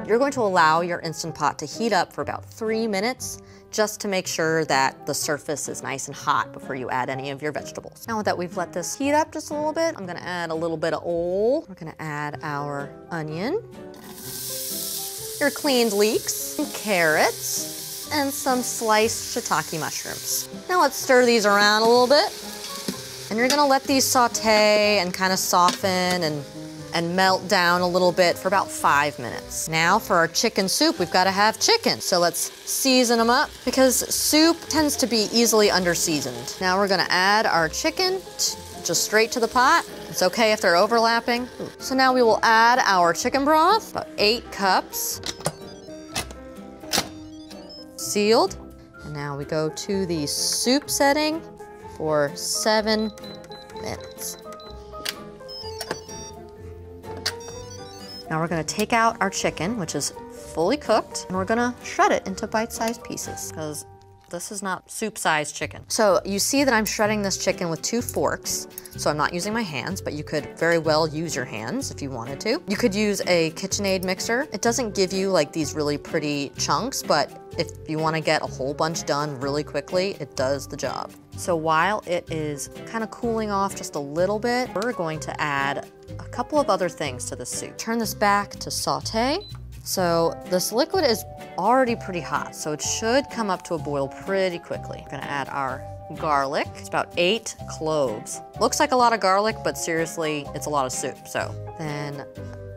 You're going to allow your Instant Pot to heat up for about 3 minutes, just to make sure that the surface is nice and hot before you add any of your vegetables. Now that we've let this heat up just a little bit, I'm gonna add a little bit of oil. We're gonna add our onion, your cleaned leeks, some carrots, and some sliced shiitake mushrooms. Now let's stir these around a little bit. And you're gonna let these saute and kind of soften and melt down a little bit for about 5 minutes. Now for our chicken soup, we've gotta have chicken. So let's season them up because soup tends to be easily under-seasoned. Now we're gonna add our chicken just straight to the pot. It's okay if they're overlapping. So now we will add our chicken broth, about 8 cups. Sealed. And now we go to the soup setting for 7 minutes. Now we're gonna take out our chicken, which is fully cooked, and we're gonna shred it into bite-sized pieces, because this is not soup-sized chicken. So you see that I'm shredding this chicken with 2 forks, so I'm not using my hands, but you could very well use your hands if you wanted to. You could use a KitchenAid mixer. It doesn't give you like these really pretty chunks, but if you wanna get a whole bunch done really quickly, it does the job. So while it is kind of cooling off just a little bit, we're going to add a couple of other things to the soup. Turn this back to saute. So this liquid is already pretty hot, so it should come up to a boil pretty quickly. We're gonna add our garlic. It's about 8 cloves. Looks like a lot of garlic, but seriously, it's a lot of soup. So then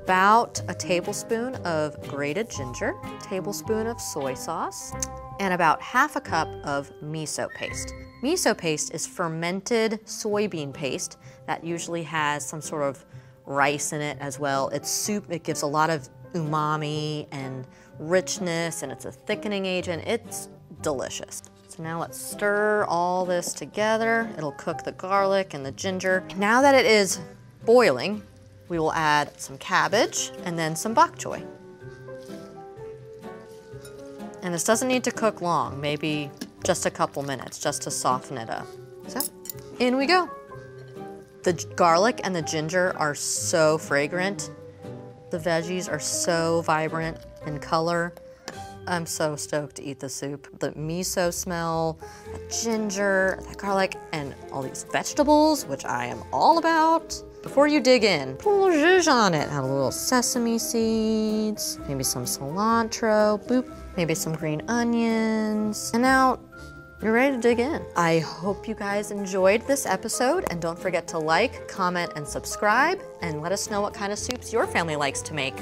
about a tablespoon of grated ginger, a tablespoon of soy sauce, and about half a cup of miso paste. Miso paste is fermented soybean paste that usually has some sort of rice in it as well. It's soup, it gives a lot of umami and richness, and it's a thickening agent. It's delicious. So now let's stir all this together. It'll cook the garlic and the ginger. Now that it is boiling, we will add some cabbage and then some bok choy. And this doesn't need to cook long, maybe just a couple minutes, just to soften it up. So, in we go. The garlic and the ginger are so fragrant. The veggies are so vibrant in color. I'm so stoked to eat the soup. The miso smell, the ginger, the garlic, and all these vegetables, which I am all about. Before you dig in, put a little zhuzh on it. Add a little sesame seeds, maybe some cilantro, boop, maybe some green onions. And now you're ready to dig in. I hope you guys enjoyed this episode, and don't forget to like, comment, and subscribe, and let us know what kind of soups your family likes to make.